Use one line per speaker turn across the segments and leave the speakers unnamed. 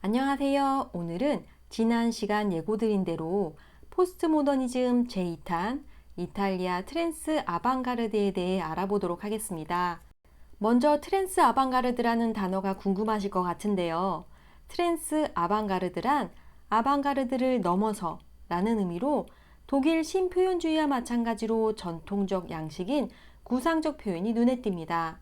안녕하세요. 오늘은 지난 시간 예고드린 대로 포스트모더니즘 제2탄 이탈리아 트랜스 아방가르드에 대해 알아보도록 하겠습니다. 먼저 트랜스 아방가르드라는 단어가 궁금하실 것 같은데요. 트랜스 아방가르드란 아방가르드를 넘어서 라는 의미로 독일 신표현주의와 마찬가지로 전통적 양식인 구상적 표현이 눈에 띕니다.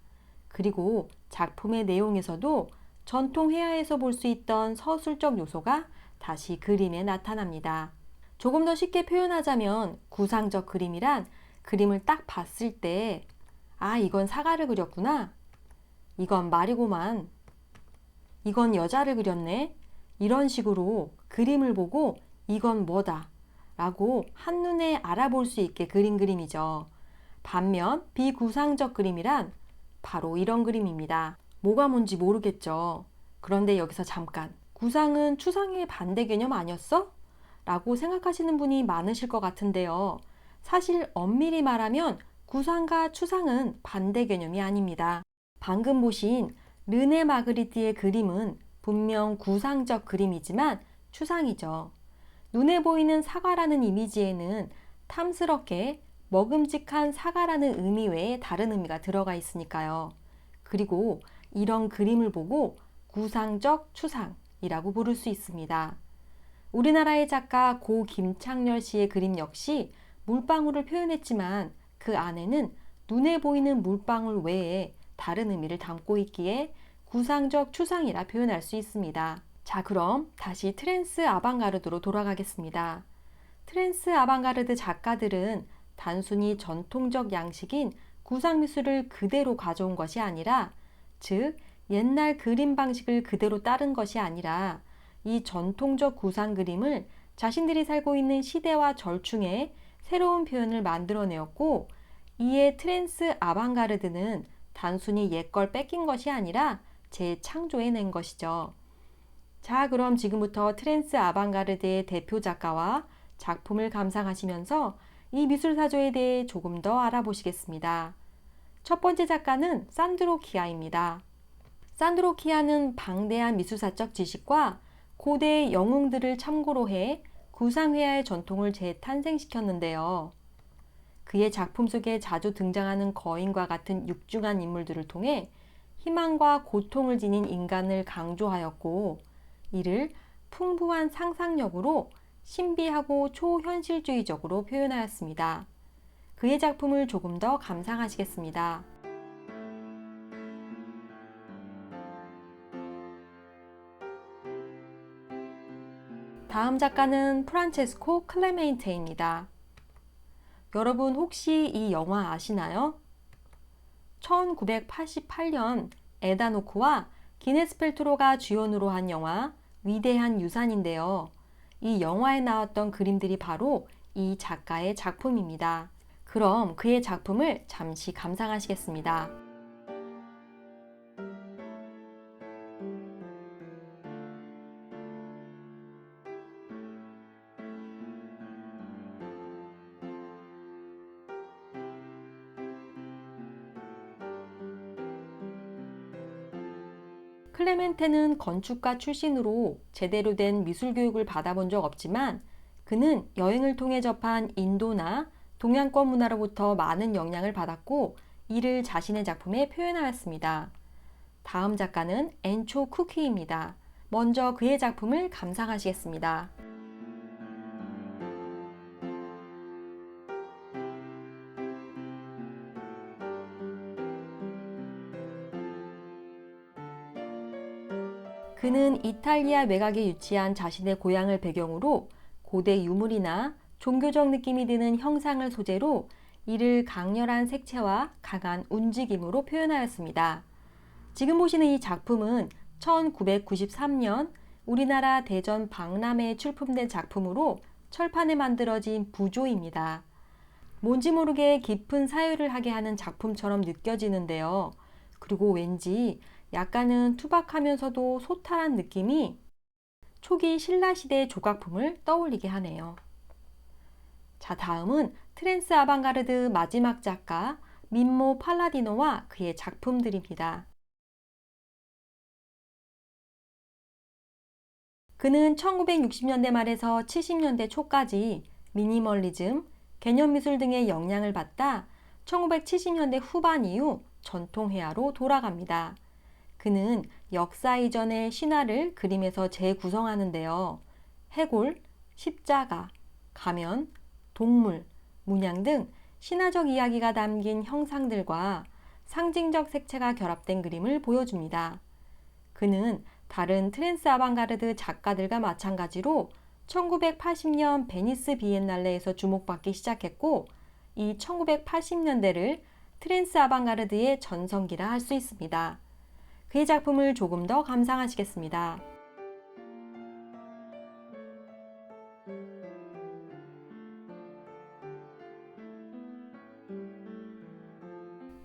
그리고 작품의 내용에서도 전통 회화에서 볼 수 있던 서술적 요소가 다시 그림에 나타납니다. 조금 더 쉽게 표현하자면 구상적 그림이란 그림을 딱 봤을 때 이건 사과를 그렸구나. 이건 말이고만. 이건 여자를 그렸네. 이런 식으로 그림을 보고 이건 뭐다 라고 한눈에 알아볼 수 있게 그린 그림이죠. 반면 비구상적 그림이란 바로 이런 그림입니다. 뭐가 뭔지 모르겠죠. 그런데 여기서 잠깐, 구상은 추상의 반대 개념 아니었어? 라고 생각하시는 분이 많으실 것 같은데요. 사실 엄밀히 말하면 구상과 추상은 반대 개념이 아닙니다. 방금 보신 르네 마그리트의 그림은 분명 구상적 그림이지만 추상이죠. 눈에 보이는 사과라는 이미지에는 탐스럽게 먹음직한 사과라는 의미 외에 다른 의미가 들어가 있으니까요. 그리고 이런 그림을 보고 구상적 추상이라고 부를 수 있습니다. 우리나라의 작가 고 김창렬 씨의 그림 역시 물방울을 표현했지만 그 안에는 눈에 보이는 물방울 외에 다른 의미를 담고 있기에 구상적 추상이라 표현할 수 있습니다. 자, 그럼 다시 트랜스 아방가르드로 돌아가겠습니다. 트랜스 아방가르드 작가들은 단순히 전통적 양식인 구상미술을 그대로 가져온 것이 아니라, 즉 옛날 그림 방식을 그대로 따른 것이 아니라 이 전통적 구상 그림을 자신들이 살고 있는 시대와 절충해 새로운 표현을 만들어내었고, 이에 트랜스 아방가르드는 단순히 옛걸 뺏긴 것이 아니라 재창조해낸 것이죠. 자, 그럼 지금부터 트랜스 아방가르드의 대표 작가와 작품을 감상하시면서 이 미술사조에 대해 조금 더 알아보시겠습니다. 첫 번째 작가는 산드로 키아입니다. 산드로 키아는 방대한 미술사적 지식과 고대의 영웅들을 참고로 해 구상회화의 전통을 재탄생시켰는데요. 그의 작품 속에 자주 등장하는 거인과 같은 육중한 인물들을 통해 희망과 고통을 지닌 인간을 강조하였고, 이를 풍부한 상상력으로 신비하고 초현실주의적으로 표현하였습니다. 그의 작품을 조금 더 감상하시겠습니다. 다음 작가는 프란체스코 클레멘테입니다. 여러분 혹시 이 영화 아시나요? 1988년 에다노크와 기네스 펠트로가 주연으로 한 영화 위대한 유산인데요. 이 영화에 나왔던 그림들이 바로 이 작가의 작품입니다. 그럼 그의 작품을 잠시 감상하시겠습니다. 클레멘테는 건축가 출신으로 제대로 된 미술 교육을 받아본 적 없지만 그는 여행을 통해 접한 인도나 동양권 문화로부터 많은 영향을 받았고 이를 자신의 작품에 표현하였습니다. 다음 작가는 엔초 쿠키입니다. 먼저 그의 작품을 감상하시겠습니다. 그는 이탈리아 외곽에 위치한 자신의 고향을 배경으로 고대 유물이나 종교적 느낌이 드는 형상을 소재로 이를 강렬한 색채와 강한 움직임으로 표현하였습니다. 지금 보시는 이 작품은 1993년 우리나라 대전 박람회에 출품된 작품으로 철판에 만들어진 부조입니다. 뭔지 모르게 깊은 사유를 하게 하는 작품처럼 느껴지는데요. 그리고 왠지 약간은 투박하면서도 소탈한 느낌이 초기 신라시대의 조각품을 떠올리게 하네요. 자, 다음은 트랜스 아방가르드 마지막 작가 민모 팔라디노와 그의 작품들입니다. 그는 1960년대 말에서 70년대 초까지 미니멀리즘, 개념미술 등의 영향을 받다 1970년대 후반 이후 전통회화로 돌아갑니다. 그는 역사 이전의 신화를 그림에서 재구성하는데요. 해골, 십자가, 가면, 동물, 문양 등 신화적 이야기가 담긴 형상들과 상징적 색채가 결합된 그림을 보여줍니다. 그는 다른 트랜스 아방가르드 작가들과 마찬가지로 1980년 베니스 비엔날레에서 주목받기 시작했고, 이 1980년대를 트랜스 아방가르드의 전성기라 할 수 있습니다. 그의 작품을 조금 더 감상하시겠습니다.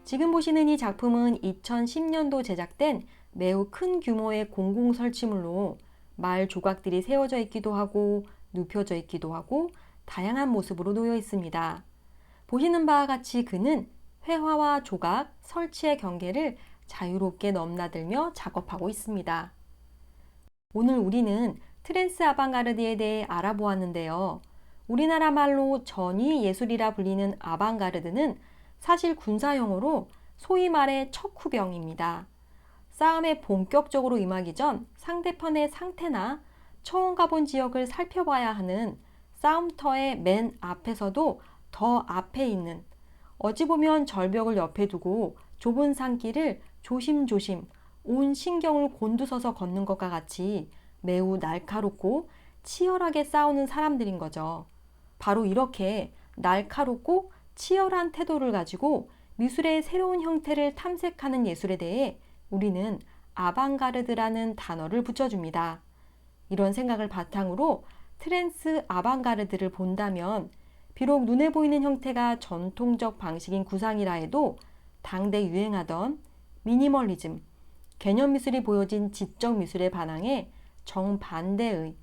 지금 보시는 이 작품은 2010년도 제작된 매우 큰 규모의 공공 설치물로 말 조각들이 세워져 있기도 하고 눕혀져 있기도 하고 다양한 모습으로 놓여 있습니다. 보시는 바와 같이 그는 회화와 조각, 설치의 경계를 자유롭게 넘나들며 작업하고 있습니다. 오늘 우리는 트랜스 아방가르드에 대해 알아보았는데요. 우리나라 말로 전위 예술이라 불리는 아방가르드는 사실 군사용어로 소위 말해 척후병입니다. 싸움에 본격적으로 임하기 전 상대편의 상태나 처음 가본 지역을 살펴봐야 하는 싸움터의 맨 앞에서도 더 앞에 있는, 어찌 보면 절벽을 옆에 두고 좁은 산길을 조심조심 온 신경을 곤두서서 걷는 것과 같이 매우 날카롭고 치열하게 싸우는 사람들인 거죠. 바로 이렇게 날카롭고 치열한 태도를 가지고 미술의 새로운 형태를 탐색하는 예술에 대해 우리는 아방가르드라는 단어를 붙여줍니다. 이런 생각을 바탕으로 트랜스 아방가르드를 본다면 비록 눈에 보이는 형태가 전통적 방식인 구상이라 해도 당대 유행하던 미니멀리즘, 개념미술이 보여진 지적 미술에 반항해 정반대의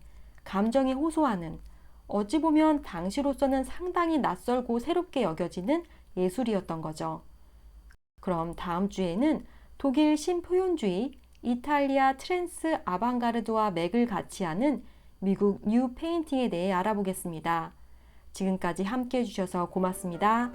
감정에 호소하는, 어찌 보면 당시로서는 상당히 낯설고 새롭게 여겨지는 예술이었던 거죠. 그럼 다음 주에는 독일 신표현주의, 이탈리아 트랜스 아방가르드와 맥을 같이 하는 미국 뉴 페인팅에 대해 알아보겠습니다. 지금까지 함께 해주셔서 고맙습니다.